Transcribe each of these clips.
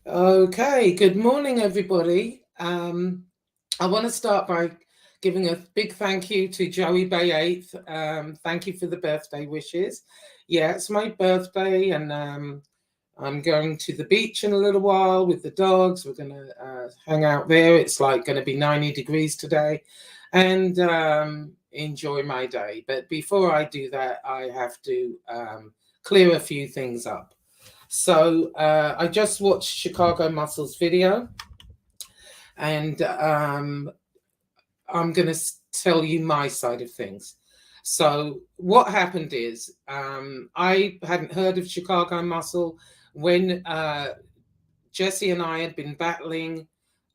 Okay, good morning, everybody. I want to start by giving a big thank you to Joey8. Thank you for the birthday wishes. Yeah, it's my birthday, and I'm going to the beach in a little while with the dogs. We're going to hang out there. It's like going to be 90 degrees today, and enjoy my day. But before I do that, I have to clear a few things up. So I just watched Chicago Muscle's video, and I'm going to tell you my side of things. So what happened is I hadn't heard of Chicago Muscle when Jesse and I had been battling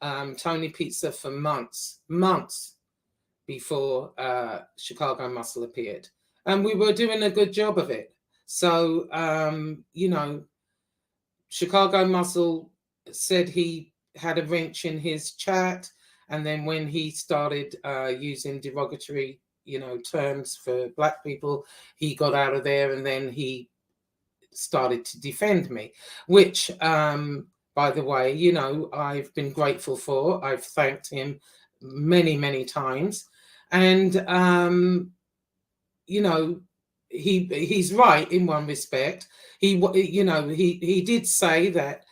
Tony Pizza for months before Chicago Muscle appeared. And we were doing a good job of it. So, Chicago Muscle said he had a wrench in his chat, and then when he started using derogatory, terms for black people, he got out of there, and then he started to defend me, which, by the way, I've been grateful for. I've thanked him many, many times, and he's right in one respect. He did say that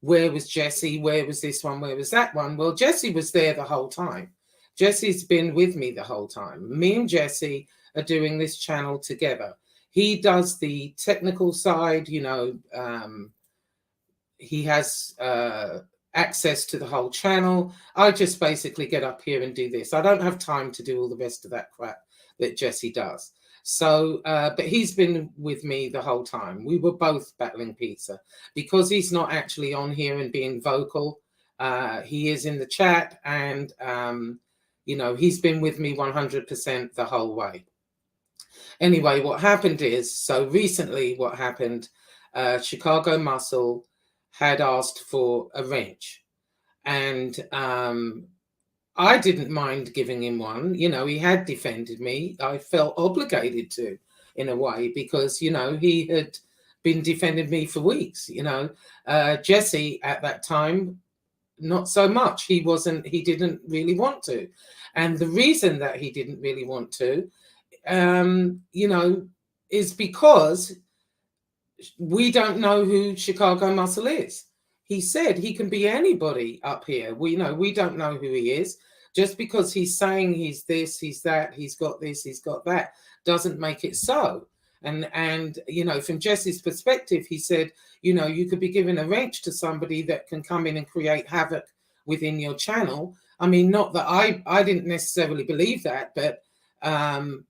where was Jesse, where was this one, where was that one? Well, Jesse was there the whole time. Jesse's been with me the whole time. Me and Jesse are doing this channel together. He does the technical side, he has access to the whole channel. I just basically get up here and do this. I don't have time to do all the rest of that crap that Jesse does. So, but he's been with me the whole time. We were both battling pizza. Because he's not actually on here and being vocal, he is in the chat, and, he's been with me 100% the whole way. Anyway, what happened is, so recently what happened, Chicago Muscle had asked for a wrench, and I didn't mind giving him one. He had defended me. I felt obligated to, in a way, because, he had been defending me for weeks. Jesse at that time, not so much. He didn't really want to. And the reason that he didn't really want to, is because we don't know who Chicago Muscle is. He said he can be anybody up here. We don't know who he is. Just because he's saying he's this, he's that, he's got this, he's got that, doesn't make it so. And from Jesse's perspective, he said, you could be giving a wrench to somebody that can come in and create havoc within your channel. I mean, not that I didn't necessarily believe that, but,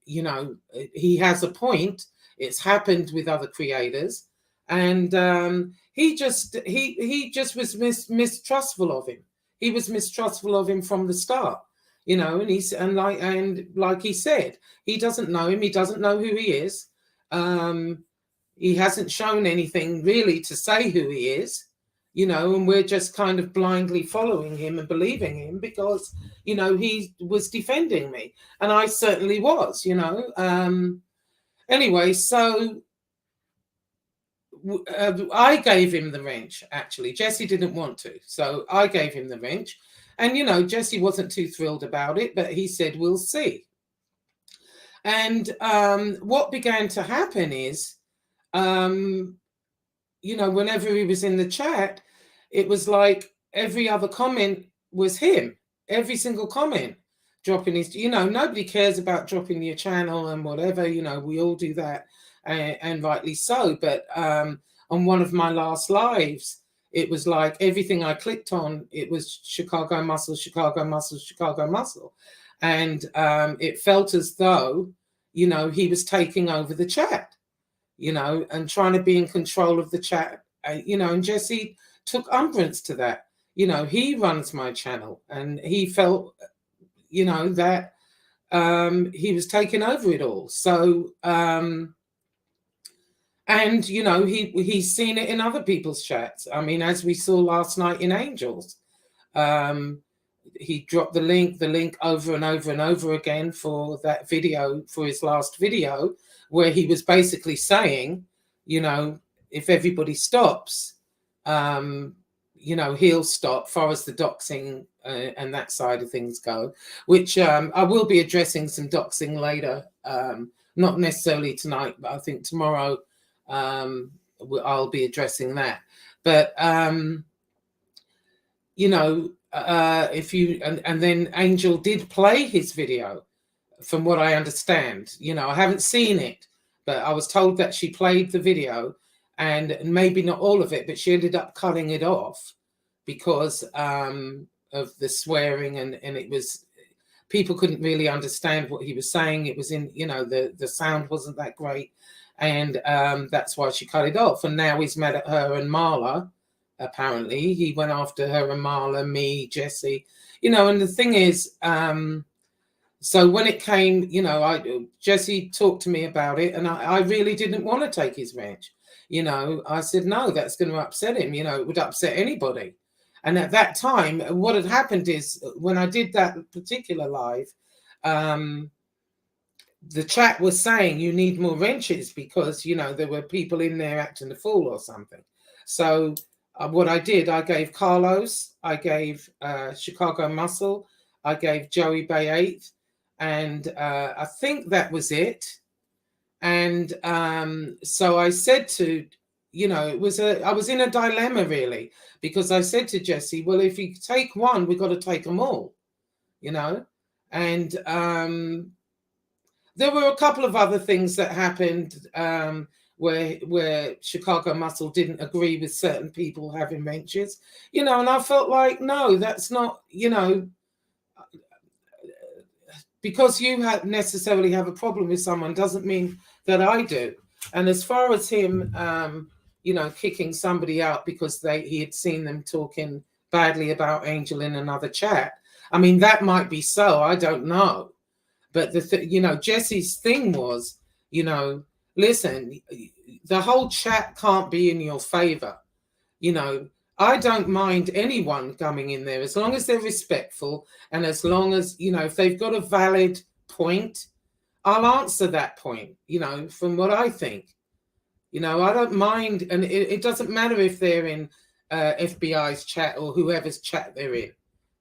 he has a point. It's happened with other creators. And he just was mistrustful of him. He was mistrustful of him from the start, and like he said, he doesn't know him. He doesn't know who he is. He hasn't shown anything really to say who he is, and we're just kind of blindly following him and believing him because, he was defending me, and I certainly was, Anyway, so I gave him the wrench, actually. Jesse didn't want to, so I gave him the wrench. And, Jesse wasn't too thrilled about it, but he said, we'll see. And what began to happen is, whenever he was in the chat, it was like every other comment was him. Every single comment. Dropping his, nobody cares about dropping your channel and whatever, we all do that. And rightly so. But on one of my last lives, it was like everything I clicked on, it was Chicago Muscle, Chicago Muscle, Chicago Muscle. And it felt as though, he was taking over the chat, and trying to be in control of the chat, and Jesse took umbrance to that. He runs my channel, and he felt, that he was taking over it all. So, and, he's seen it in other people's chats. I mean, as we saw last night in Angels, he dropped the link over and over and over again for that video, for his last video, where he was basically saying, if everybody stops, you know, he'll stop, far as the doxing and that side of things go, which I will be addressing some doxing later, not necessarily tonight, but I think tomorrow I'll be addressing that. But you know, if you and then Angel did play his video, from what I understand. You know, I haven't seen it, but I was told that she played the video, and maybe not all of it, but she ended up cutting it off because of the swearing, and it was, people couldn't really understand what he was saying. It was in, you know, the sound wasn't that great, and that's why she cut it off. And now he's mad at her and Marla. Apparently he went after her and Marla, me, Jessie, you know. And the thing is, so when it came, you know, Jessie talked to me about it, and I really didn't want to take his wrench. You know, I said, no, that's going to upset him. You know, it would upset anybody. And at that time, what had happened is, when I did that particular live, the chat was saying you need more wrenches because, you know, there were people in there acting a fool or something. So what I did, I gave Carlos, I gave Chicago Muscle, I gave Joey Bay 8, and I think that was it. And so I said to, you know, I was in a dilemma really, because I said to Jessie, well, if you take one, we've got to take them all, you know. And there were a couple of other things that happened where Chicago Muscle didn't agree with certain people having wrenches, you know, and I felt like, no, that's not, you know, because you necessarily have a problem with someone doesn't mean that I do. And as far as him, you know, kicking somebody out because he had seen them talking badly about Angel in another chat, I mean, that might be so, I don't know. But you know, Jessie's thing was, you know, listen, the whole chat can't be in your favor. You know, I don't mind anyone coming in there as long as they're respectful, and as long as, you know, if they've got a valid point, I'll answer that point, you know, from what I think. You know, I don't mind, and it doesn't matter if they're in FBI's chat or whoever's chat they're in,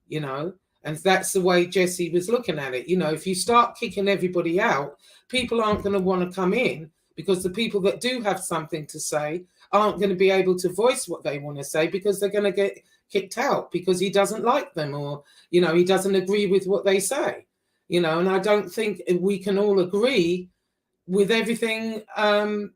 you know. And that's the way Jessie was looking at it. You know, if you start kicking everybody out, people aren't going to want to come in, because the people that do have something to say aren't going to be able to voice what they want to say, because they're going to get kicked out because he doesn't like them, or, you know, he doesn't agree with what they say, you know. And I don't think we can all agree with everything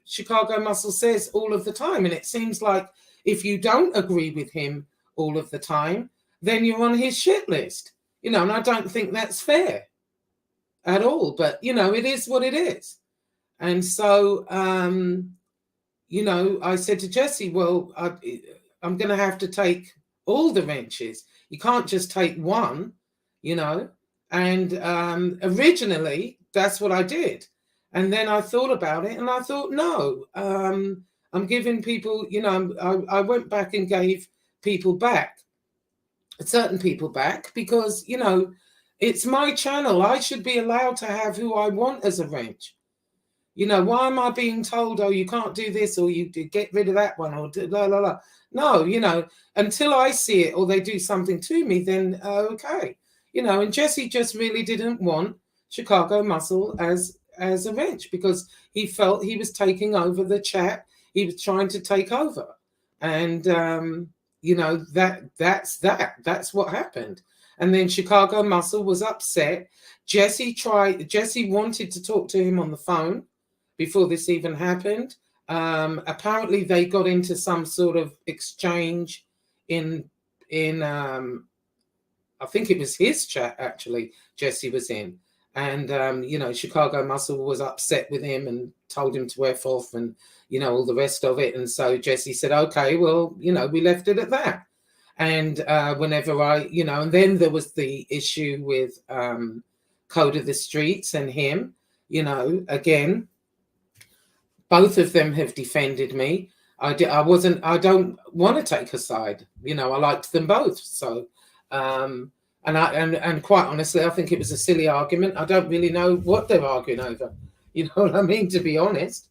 Chicago Muscle says all of the time. And it seems like if you don't agree with him all of the time, then you're on his shit list, you know. And I don't think that's fair at all. But, you know, it is what it is. And so, you know, I said to Jessie, well, I'm going to have to take all the wrenches. You can't just take one, you know. And originally, that's what I did. And then I thought about it, and I thought, no, I'm giving people, you know, I went back and gave people back, certain people back, because, you know, it's my channel. I should be allowed to have who I want as a wrench. You know, why am I being told, oh, you can't do this, or you get rid of that one, or blah, blah, blah. No, you know, until I see it or they do something to me, then okay. You know, and Jessie just really didn't want Chicago Muscle as a wrench, because he felt he was taking over the chat. He was trying to take over. And, you know, that's what happened. And then Chicago Muscle was upset. Jessie wanted to talk to him on the phone before this even happened. Apparently they got into some sort of exchange in I think it was his chat, actually, Jessie was in. And, you know, Chicago Muscle was upset with him and told him to F off and, you know, all the rest of it. And so Jessie said, okay, well, you know, we left it at that. And whenever you know, and then there was the issue with Code of the Streets and him, you know, again, both of them have defended me. I don't want to take a side. You know, I liked them both. So, and quite honestly, I think it was a silly argument. I don't really know what they're arguing over. You know what I mean? To be honest,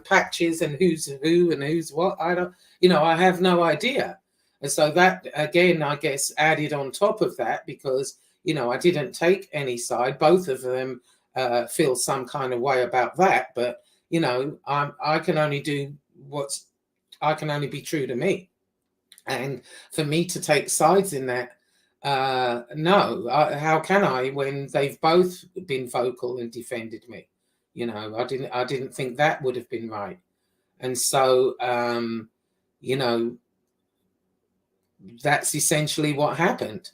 patches and who's who and who's what. I don't, I have no idea. And so that, again, I guess added on top of that, because, I didn't take any side. Both of them feel some kind of way about that. But, I can only do I can only be true to me. And for me to take sides in that, no, how can I, when they've both been vocal and defended me? I didn't think that would have been right. And so, that's essentially what happened.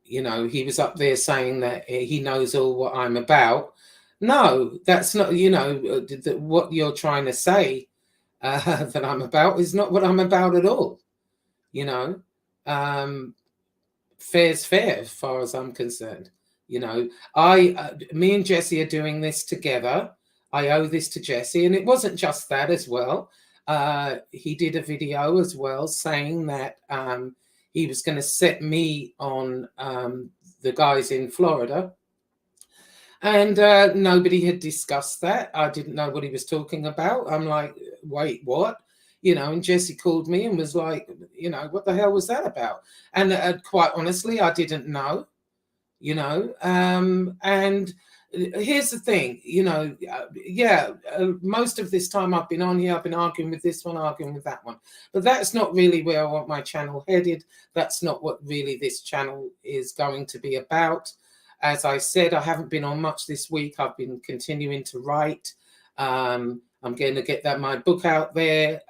He was up there saying that he knows all what I'm about. No, that's not, what you're trying to say that I'm about is not what I'm about at all. Fair's fair as far as I'm concerned. Me and Jessie are doing this together. I owe this to Jessie, and it wasn't just that as well. He did a video as well saying that he was going to set me on the guys in Florida. And nobody had discussed that. I didn't know what he was talking about. I'm like, wait, what? And Jessie called me and was like, what the hell was that about? And quite honestly, I didn't know, and here's the thing, most of this time I've been on here, I've been arguing with this one, arguing with that one. But that's not really where I want my channel headed. That's not what really this channel is going to be about. As I said, I haven't been on much this week. I've been continuing to write. I'm going to get my book out there.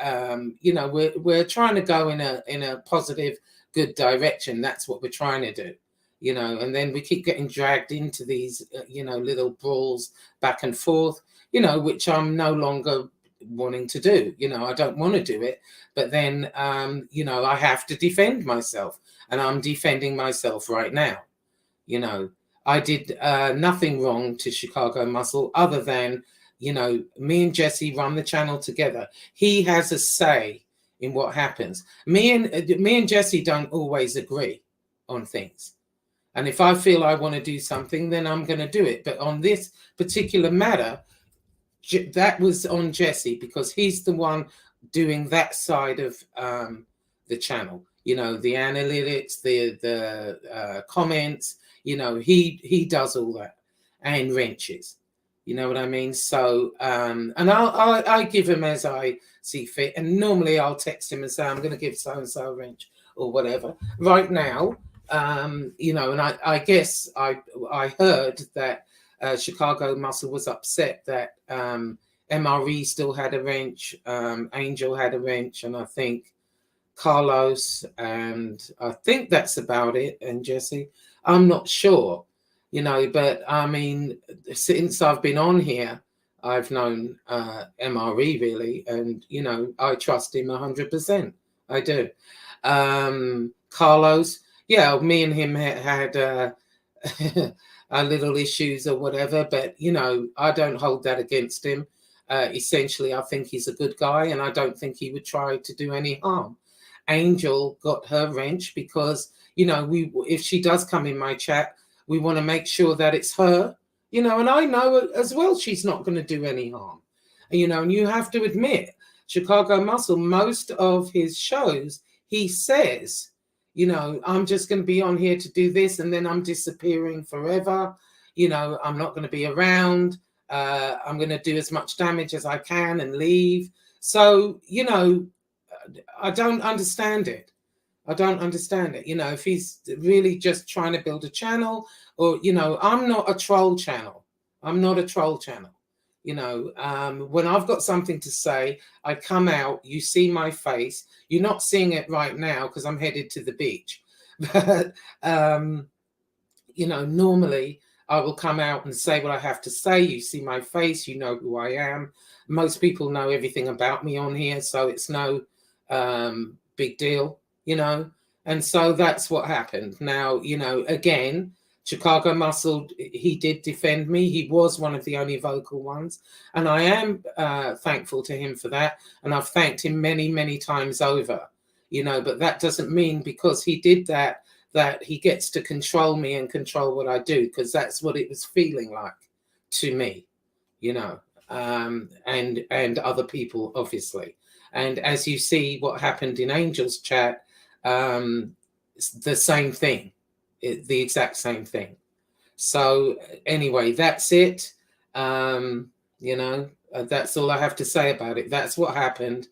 We're trying to go in a positive, good direction. That's what we're trying to do. And then we keep getting dragged into these, little brawls back and forth, which I'm no longer wanting to do. I don't want to do it. But then, I have to defend myself, and I'm defending myself right now. I did nothing wrong to Chicago Muscle other than, me and Jessie run the channel together. He has a say in what happens. Me and Jessie don't always agree on things. And if I feel I want to do something, then I'm going to do it. But on this particular matter, that was on Jessie, because he's the one doing that side of the channel. The analytics, the comments, he does all that, and wrenches. You know what I mean? So, and I give him as I see fit. And normally I'll text him and say, I'm going to give so-and-so a wrench or whatever. Right now, and I guess I heard that Chicago Muscle was upset that MRE still had a wrench, Angel had a wrench, and I think Carlos, and I think that's about it, and Jessie. I'm not sure, but I mean, since I've been on here, I've known MRE really, and I trust him 100%. I do. Carlos, yeah, me and him had our little issues or whatever, but I don't hold that against him. Essentially, I think he's a good guy, and I don't think he would try to do any harm. Angel got her wrench because if she does come in my chat, we want to make sure that it's her, and I know as well she's not going to do any harm, and you have to admit, Chicago Muscle, most of his shows, he says, I'm just going to be on here to do this, and then I'm disappearing forever. I'm not going to be around. I'm going to do as much damage as I can and leave. So, I don't understand it. I don't understand it. If he's really just trying to build a channel, or, I'm not a troll channel. I'm not a troll channel. When I've got something to say, I come out, you see my face. You're not seeing it right now because I'm headed to the beach. But, normally I will come out and say what I have to say. You see my face, you know who I am. Most people know everything about me on here, so it's no big deal, And so that's what happened. Now, again, Chicago Muscle, he did defend me. He was one of the only vocal ones. And I am thankful to him for that. And I've thanked him many, many times over, but that doesn't mean because he did that he gets to control me and control what I do, because that's what it was feeling like to me, and other people, obviously. And as you see what happened in Angel's chat, it's the same thing, the exact same thing. So anyway, that's it. You know, that's all I have to say about it. That's what happened.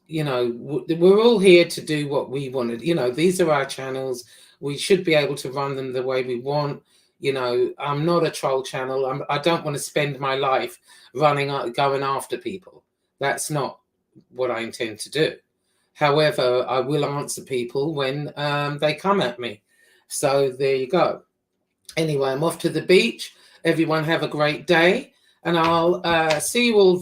You know, we're all here to do what we wanted. You know, these are our channels. We should be able to run them the way we want. You know, I'm not a troll channel. I don't want to spend my life going after people. That's not what I intend to do. However, I will answer people when they come at me. So there you go. Anyway, I'm off to the beach. Everyone have a great day. And I'll see you all